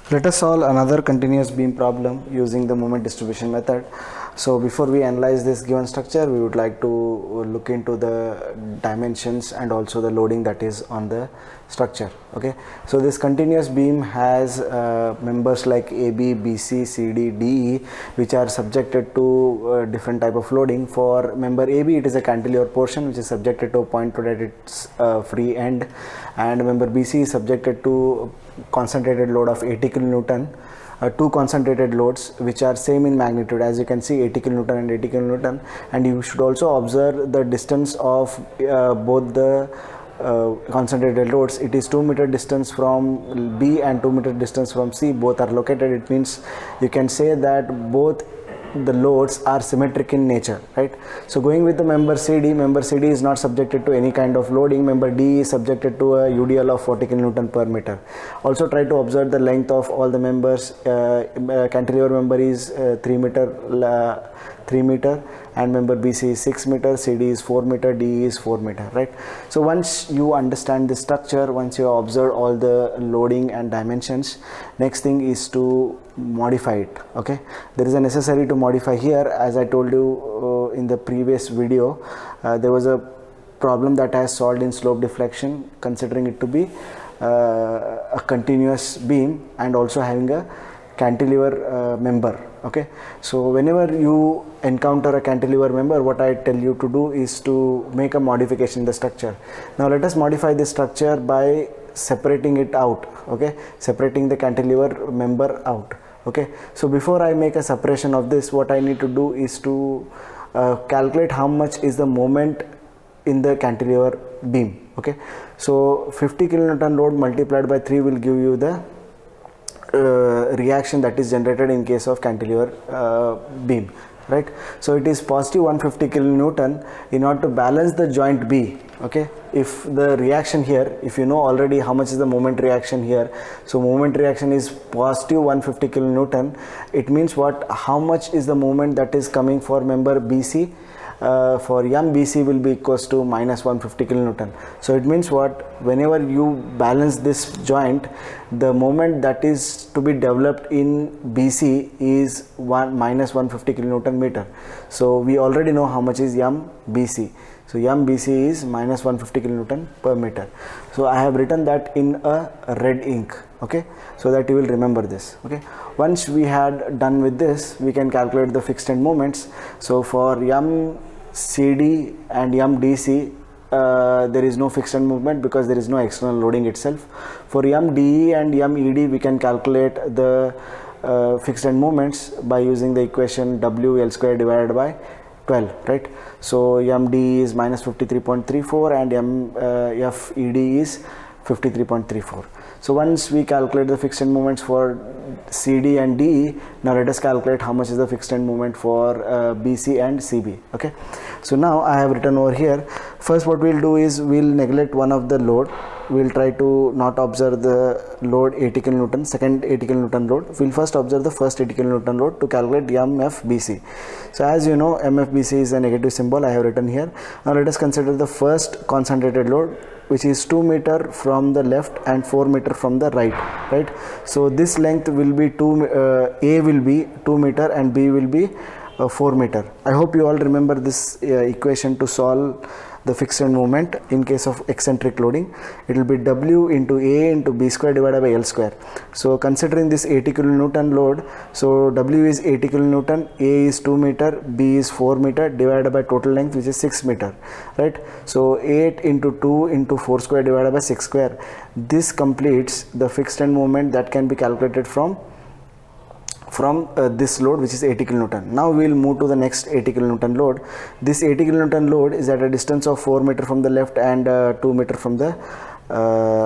Let us solve another continuous beam problem using the moment distribution method. So before we analyze this given structure, we would like to look into the dimensions and also the loading that is on the structure. Okay, so this continuous beam has members like AB, BC, CD, DE, which are subjected to different type of loading. For member AB, it is a cantilever portion which is subjected to a point load at its free end, and member BC is subjected to concentrated load of 80 kilonewton. Two concentrated loads which are same in magnitude, as you can see, 80 kilonewton and 80 kilonewton. And you should also observe the distance of both the concentrated loads. It is 2 meter distance from B and 2 meter distance from C. Both are located. It means you can say that both the loads are symmetric in nature, right? So going with the member CD is not subjected to any kind of loading. Member D is subjected to a UDL of 40 kilonewton per meter. Also try to observe the length of all the members. Cantilever member is 3 meter and member BC is 6 meter, CD is 4 meter, DE is 4 meter, right? So once you understand the structure, once you observe all the loading and dimensions, next thing is to modify it. Okay, there is a necessary to modify here. As I told you in the previous video, there was a problem that I solved in slope deflection, considering it to be a continuous beam and also having a cantilever member. Okay, so whenever you encounter a cantilever member, what I tell you to do is to make a modification in the structure. Now let us modify this structure by separating it out. Okay, separating the cantilever member out. Okay, so before I make a separation of this, what I need to do is to calculate how much is the moment in the cantilever beam. Okay, so 50 kilonewton load multiplied by 3 will give you the reaction that is generated in case of cantilever beam, right? So it is positive 150 kilonewton. In order to balance the joint B, okay, if the reaction here, if you know already how much is the moment reaction here, so moment reaction is positive 150 kilonewton. It means what? How much is the moment that is coming for member BC? For MBC will be equals to minus 150 kilonewton. So it means what? Whenever you balance this joint, the moment that is to be developed in BC is minus 150 kilonewton meter. So we already know how much is MBC. So MBC is minus 150 kilonewton per meter. So I have written that in a red ink. Okay, so that you will remember this. Okay, once we had done with this, we can calculate the fixed end moments. So for MCD and MDC, there is no fixed end movement because there is no external loading itself. For MDE and MED, we can calculate the fixed end moments by using the equation WL square divided by 12, right? So MD is minus 53.34 and FED is 53.34. So once we calculate the fixed end moments for CD and DE, now let us calculate how much is the fixed end moment for BC and CB. Okay, so now I have written over here. First what we'll do is we'll neglect one of the load. We'll try to not observe the load 80 kilonewton, second 80 kilonewton load. We'll first observe the first 80 kilonewton load to calculate MFBC. So as you know, MFBC is a negative symbol I have written here. Now let us consider the first concentrated load, which is 2 meter from the left and 4 meter from the right, right? So this length will be A will be 2 meter and B will be 4 meter. I hope you all remember this equation to solve the fixed end moment in case of eccentric loading. It will be W into A into B square divided by L square. So considering this 80 kilonewton load, so W is 80 kilonewton, A is 2 meter, B is 4 meter divided by total length, which is 6 meter, right? So 8 into 2 into 4 square divided by 6 square. This completes the fixed end moment that can be calculated from this load, which is 80 kilonewton. Now we will move to the next 80 kilonewton load. This 80 kilonewton load is at a distance of 4 meter from the left and 2 meter from the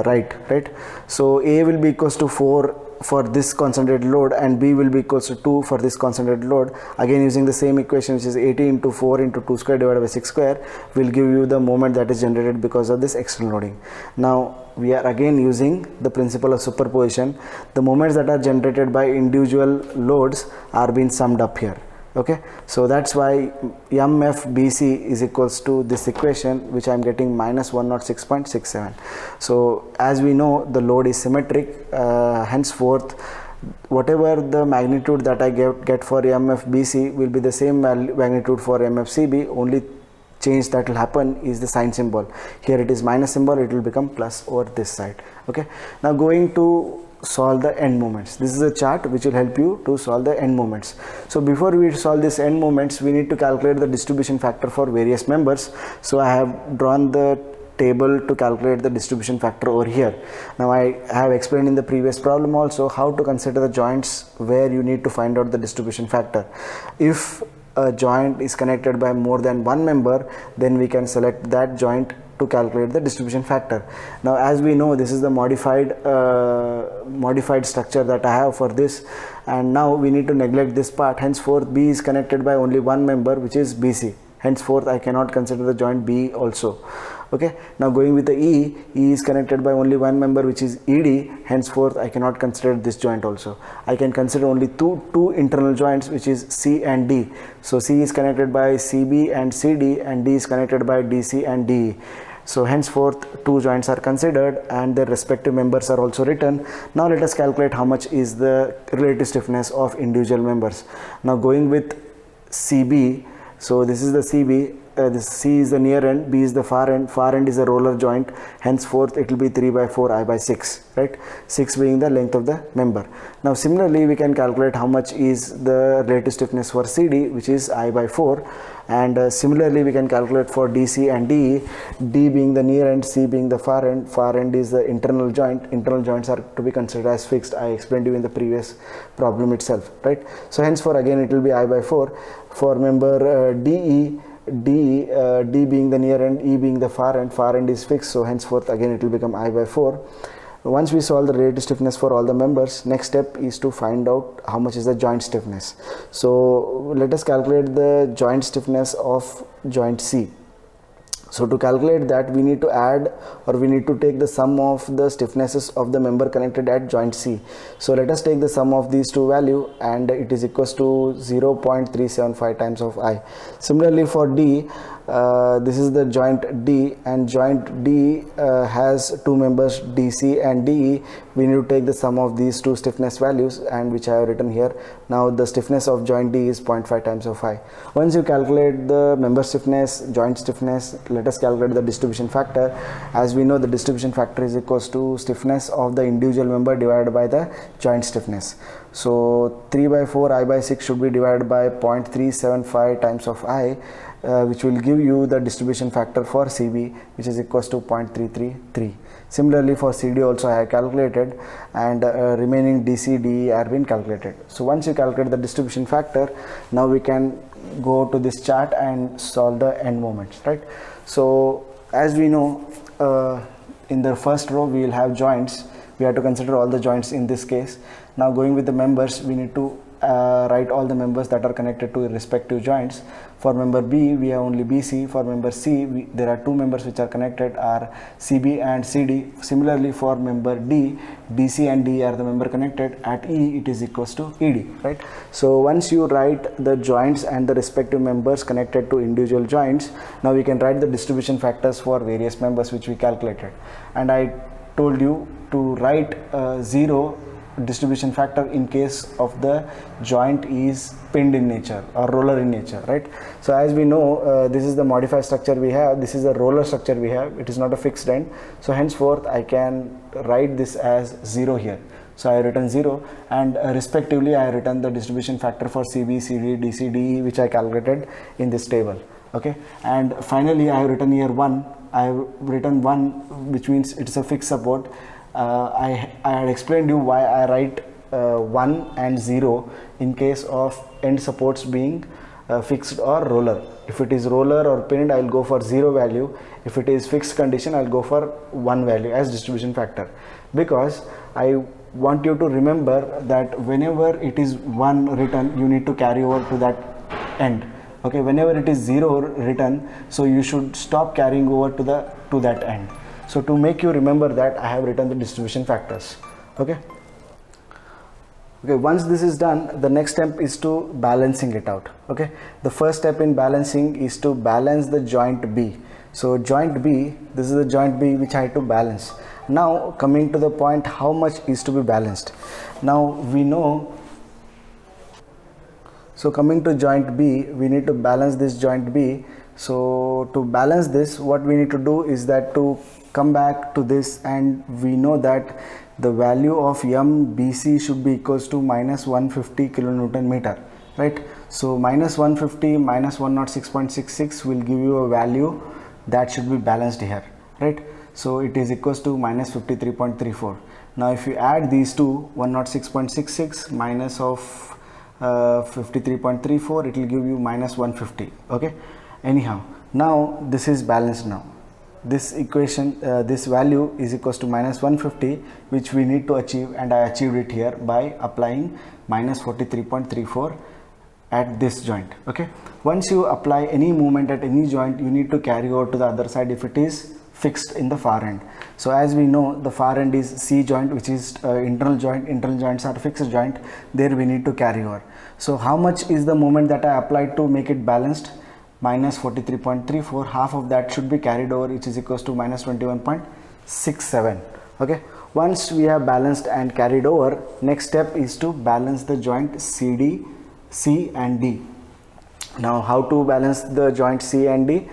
right. So A will be equals to 4 for this concentrated load and B will be equals to 2 for this concentrated load. Again using the same equation, which is 80 into 4 into 2 square divided by 6 square, will give you the moment that is generated because of this external loading. Now we are again using the principle of superposition. The moments that are generated by individual loads are being summed up here. Okay, so that's why MFBC is equals to this equation, which I am getting minus 106.67. So as we know, the load is symmetric, henceforth whatever the magnitude that I get for MFBC will be the same magnitude for MFCB, only change that will happen is the sign symbol. Here it is minus symbol, it will become plus over this side. Okay, now going to solve the end moments. This is a chart which will help you to solve the end moments. So before we solve this end moments, we need to calculate the distribution factor for various members. So I have drawn the table to calculate the distribution factor over here. Now I have explained in the previous problem also how to consider the joints where you need to find out the distribution factor. If a joint is connected by more than one member, then we can select that joint to calculate the distribution factor. Now as we know, this is the modified structure that I have for this, and now we need to neglect this part. Henceforth B is connected by only one member, which is BC. Henceforth I cannot consider the joint B also. Okay, now going with the E is connected by only one member, which is ED. Henceforth I cannot consider this joint also. I can consider only two internal joints, which is C and D. So C is connected by CB and CD, and D is connected by DC and DE. So henceforth two joints are considered and their respective members are also written. Now let us calculate how much is the relative stiffness of individual members. Now going with CB, so this is the CB, this C is the near end, B is the far end is a roller joint. Henceforth it will be 3 by 4 I by 6, right? 6 being the length of the member. Now similarly we can calculate how much is the relative stiffness for CD, which is I by 4, and similarly we can calculate for DC and DE, D being the near end, C being the far end is the internal joint. Internal joints are to be considered as fixed. I explained you in the previous problem itself, right? So henceforth again it will be I by 4. For member DE, D being the near end, E being the far end is fixed, so henceforth again it will become I by 4. Once we solve the relative stiffness for all the members, next step is to find out how much is the joint stiffness. So let us calculate the joint stiffness of joint C. So to calculate that, we need to add, or we need to take the sum of the stiffnesses of the member connected at joint C. So let us take the sum of these two value, and it is equals to 0.375 times of I. Similarly for D, this is the joint D, and joint D has two members DC and DE. We need to take the sum of these two stiffness values, and which I have written here. Now the stiffness of joint D is 0.5 times of I. Once you calculate the member stiffness, joint stiffness, let us calculate the distribution factor. As we know, the distribution factor is equals to stiffness of the individual member divided by the joint stiffness. So 3 by 4 I by 6 should be divided by 0.375 times of I, which will give you the distribution factor for CB, which is equals to 0.333. Similarly for CD also I have calculated, and remaining DC, DE have been calculated. So once you calculate the distribution factor, now we can go to this chart and solve the end moments, right? So as we know, in the first row we will have joints. We have to consider all the joints in this case. Now going with the members, we need to write all the members that are connected to respective joints. For member B, we have only BC. For member C, there are two members which are connected, are CB and CD. Similarly for member D, DC and DE are the member connected. At E, it is equals to ED, right? So once you write the joints and the respective members connected to individual joints, now we can write the distribution factors for various members which we calculated. And I told you to write 0 distribution factor in case of the joint is pinned in nature or roller in nature, right? So as we know, this is the modified structure we have, this is a roller structure we have, it is not a fixed end. So henceforth I can write this as 0 here. So I have written 0, and respectively I have written the distribution factor for CB, CD, DC, DE, which I calculated in this table. Okay, and finally I have written here 1. I have written 1, which means it is a fixed support. I had explained you why I write 1 and 0 in case of end supports being fixed or roller. If it is roller or pinned, I will go for 0 value. If it is fixed condition, I will go for 1 value as distribution factor, because I want you to remember that whenever it is 1 written, you need to carry over to that end. Okay, whenever it is 0 written, so you should stop carrying over to that end. So to make you remember that, I have written the distribution factors. Okay. Okay, once this is done, the next step is to balancing it out. Okay, the first step in balancing is to balance the joint B. So joint B, this is the joint B which I had to balance. Now coming to the point, how much is to be balanced? Now we know, so coming to joint B, we need to balance this joint B. So to balance this, what we need to do is that to come back to this, and we know that the value of MBC should be equals to minus 150 kilonewton meter, right? So minus 150 minus 106.66 will give you a value that should be balanced here, right? So it is equals to minus 53.34. Now if you add these two, 106.66 minus of 53.34, it will give you minus 150. Okay, anyhow, now this is balanced. Now this equation, this value is equals to minus 150, which we need to achieve, and I achieved it here by applying minus 43.34 at this joint. Okay, once you apply any movement at any joint, you need to carry over to the other side if it is fixed in the far end. So as we know, the far end is C joint, which is internal joint. Internal joints are fixed joint. There we need to carry over. So how much is the moment that I applied to make it balanced? Minus 43.34. Half of that should be carried over, which is equals to minus 21.67. Okay, once we have balanced and carried over, next step is to balance the joint CD, C and D. Now how to balance the joint C and D?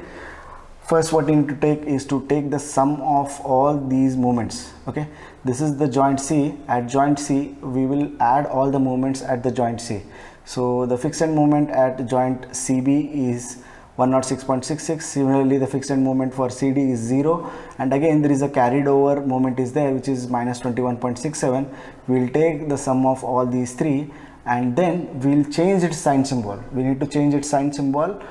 First, what you need to take is to take the sum of all these moments. Okay, this is the joint C. At joint C, we will add all the moments at the joint C. So the fixed end moment at joint CB is 106.66. Similarly, the fixed end moment for CD is 0, and again there is a carried over moment is there, which is minus 21.67. We will take the sum of all these three, and then we will change its sign symbol. We need to change its sign symbol.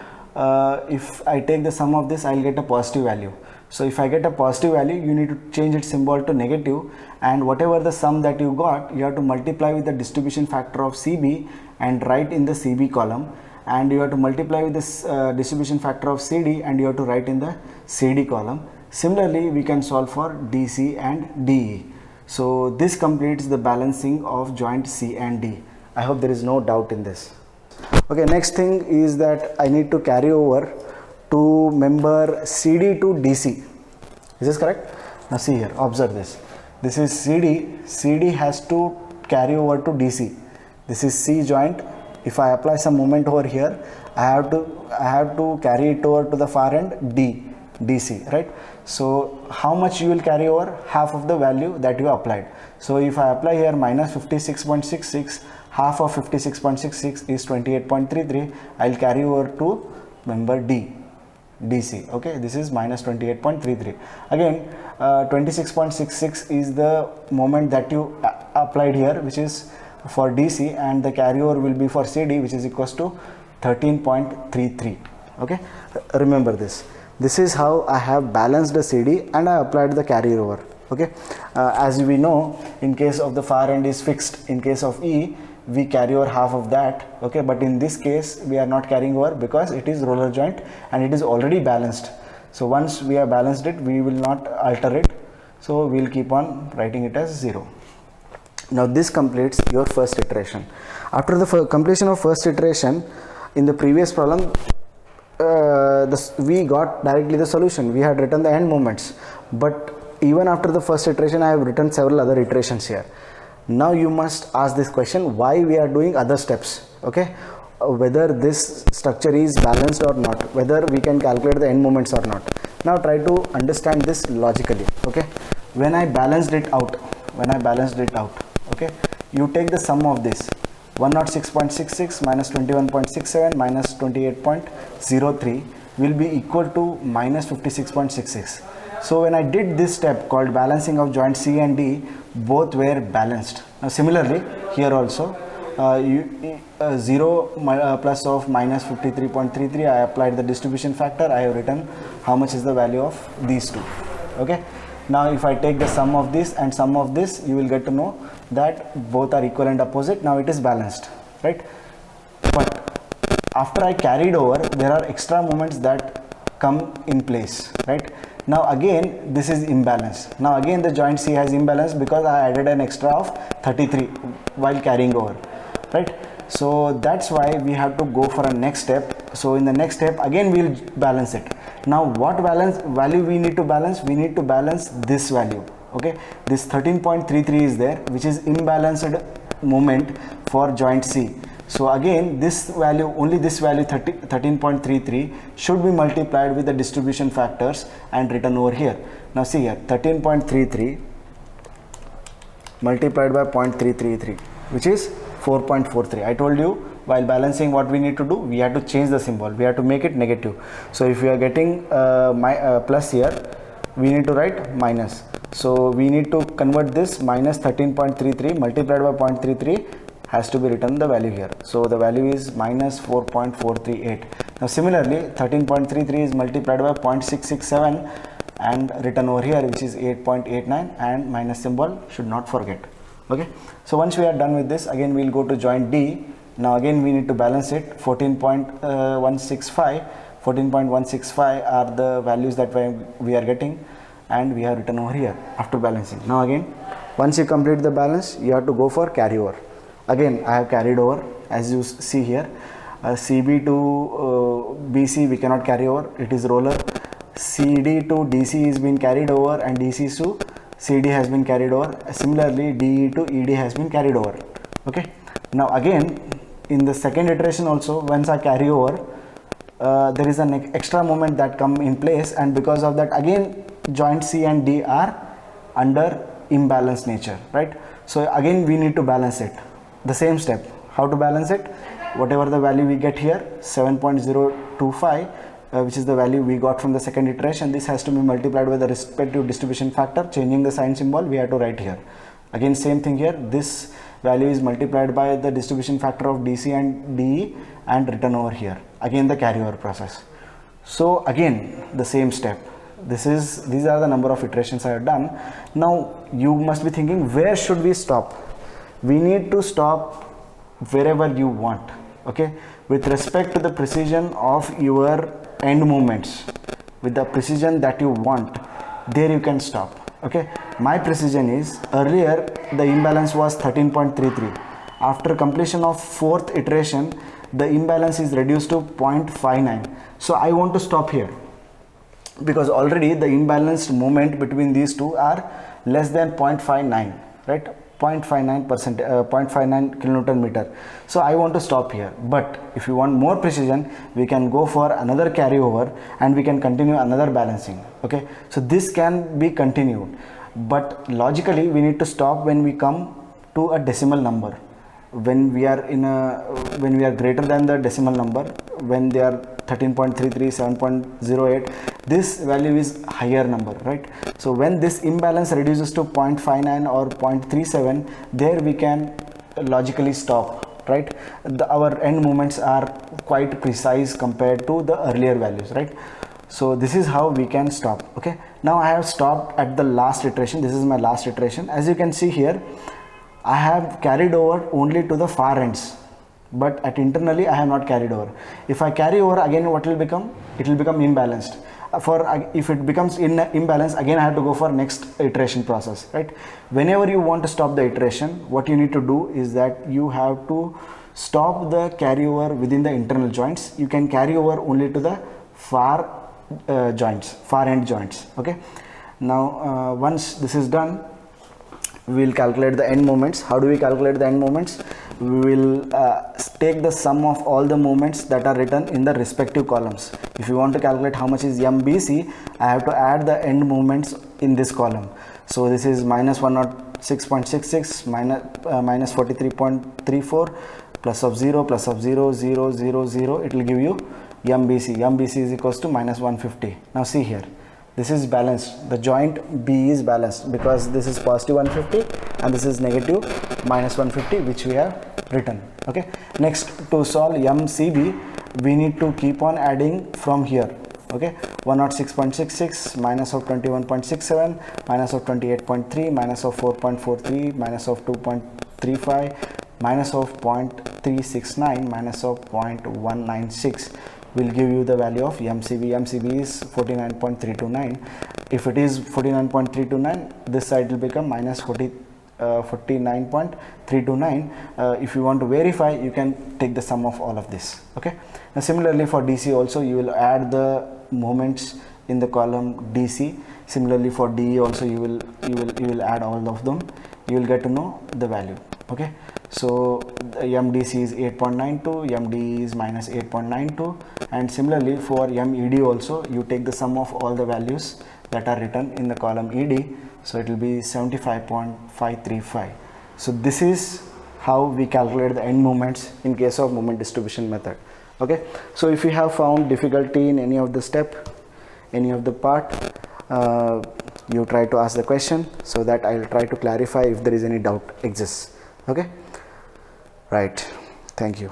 If I take the sum of this, I will get a positive value. So if I get a positive value, you need to change its symbol to negative, and whatever the sum that you got, you have to multiply with the distribution factor of CB and write in the CB column, and you have to multiply with this distribution factor of CD, and you have to write in the CD column. Similarly, we can solve for DC and DE. So this completes the balancing of joint C and D. I hope there is no doubt in this. Okay, next thing is that I need to carry over to member CD to DC. Is this correct? Now see here, observe this. This is CD. CD has to carry over to DC. This is C joint. If I apply some moment over here, I have to carry it over to the far end D, DC, right? So how much you will carry over? Half of the value that you applied. So if I apply here minus 56.66, half of 56.66 is 28.33. I'll carry over to member D, DC. Okay, this is minus 28.33. Again, 26.66 is the moment that you applied here, which is for DC, and the carryover will be for CD, which is equals to 13.33. Okay, remember this. This is how I have balanced the CD and I applied the carryover. Okay, as we know, in case of the far end is fixed, in case of E, we carry over half of that. Okay, but in this case we are not carrying over because it is roller joint and it is already balanced. So once we have balanced it, we will not alter it. So we will keep on writing it as 0. Now this completes your first iteration. After the completion of first iteration, in the previous problem, we got directly the solution. We had written the end moments, but even after the first iteration, I have written several other iterations here. Now you must ask this question, why we are doing other steps. Okay, whether this structure is balanced or not, whether we can calculate the end moments or not. Now try to understand this logically. Okay, when I balanced it out, okay, you take the sum of this 106.66 minus 21.67 minus 28.03 will be equal to minus 56.66. So when I did this step called balancing of joint C and D, both were balanced. Now similarly here also 0 plus of minus 53.33, I applied the distribution factor. I have written how much is the value of these two. Okay, now if I take the sum of this and sum of this, you will get to know that both are equal and opposite. Now it is balanced, right? But after I carried over, there are extra moments that come in place, right? Now again this is imbalance. Now again the joint C has imbalance because I added an extra of 33 while carrying over, right? So that's why we have to go for a next step. So in the next step again we will balance it. Now what value we need to balance? We need to balance this value. Okay, this 13.33 is there, which is imbalanced moment for joint C. So again this value, only this value 13.33 should be multiplied with the distribution factors and written over here. Now see here, 13.33 multiplied by 0.333, which is 4.43. I told you while balancing what we need to do, we have to change the symbol, we have to make it negative. So if we are getting plus here, we need to write minus. So we need to convert this minus 13.33 multiplied by 0.33 has to be written the value here. So the value is minus 4.438. Now similarly 13.33 is multiplied by 0.667 and written over here, which is 8.89, and minus symbol should not forget. Okay, so once we are done with this, again we'll go to joint D. Now again we need to balance it. 14.165 are the values that we are getting, and we have written over here after balancing. Now again, once you complete the balance, you have to go for carryover. Again I have carried over, as you see here, CB to BC we cannot carry over, it is roller. CD to DC is been carried over, and DC to CD has been carried over. Similarly DE to ED has been carried over. Okay, now again in the second iteration also, once I carry over, there is an extra moment that come in place, and because of that again joint C and D are under imbalanced nature, right? So again we need to balance it. The same step, how to balance it? Whatever the value we get here, 7.025, which is the value we got from the second iteration, this has to be multiplied by the respective distribution factor. Changing the sign symbol, we have to write here. Again same thing here, this value is multiplied by the distribution factor of DC and DE and written over here. Again the carryover process. So again the same step. These are the number of iterations I have done. Now you must be thinking, where should we stop? We need to stop wherever you want. Okay, with respect to the precision of your end movements, with the precision that you want, there you can stop. Okay, my precision is, earlier the imbalance was 13.33. After completion of fourth iteration, the imbalance is reduced to 0.59. So I want to stop here, because already the imbalanced moment between these two are less than 0.59, right? 0.59 kilonewton meter. So I want to stop here. But if you want more precision, we can go for another carryover and we can continue another balancing. Okay, so this can be continued, but logically we need to stop when we come to a decimal number. When we are greater than the decimal number, when they are 13.33, 7.08, this value is higher number, right? So when this imbalance reduces to 0.59 or 0.37, there we can logically stop, right? Our end movements are quite precise compared to the earlier values, right? So this is how we can stop. Okay, now I have stopped at the last iteration. This is my last iteration. As you can see here, I have carried over only to the far ends, but at internally I have not carried over. If I carry over, again what will become? It will become imbalanced. If it becomes imbalance, again I have to go for next iteration process, right? Whenever you want to stop the iteration, what you need to do is that you have to stop the carryover within the internal joints. You can carry over only to the far end joints. Okay, now once this is done, we will calculate the end moments. How do we calculate the end moments? We will take the sum of all the moments that are written in the respective columns. If you want to calculate how much is MBC, I have to add the end moments in this column. So this is minus 106.66 minus 43.34 plus of 0 plus of 0 0 0 0. It will give you MBC. MBC is equals to minus 150. Now see here, this is balanced. The joint B is balanced because this is positive 150 and this is negative minus 150, which we have written. Okay, next, to solve MCB, we need to keep on adding from here. Okay, 106.66 minus of 21.67 minus of 28.3 minus of 4.43 minus of 2.35 minus of 0.369 minus of 0.196 will give you the value of MCB. MCB is 49.329. If it is 49.329, this side will become minus 49.329. If you want to verify, you can take the sum of all of this. Okay, now similarly for DC also, you will add the moments in the column DC. Similarly for DE also you will add all of them, you will get to know the value. Okay, so the MDC is 8.92, MDE is minus 8.92, and similarly for MED also you take the sum of all the values that are written in the column ED, so it will be 75.535. so this is how we calculate the end moments in case of moment distribution method. Okay, so if you have found difficulty in any of the step, any of the part, you try to ask the question so that I will try to clarify if there is any doubt exists. Okay, right, thank you.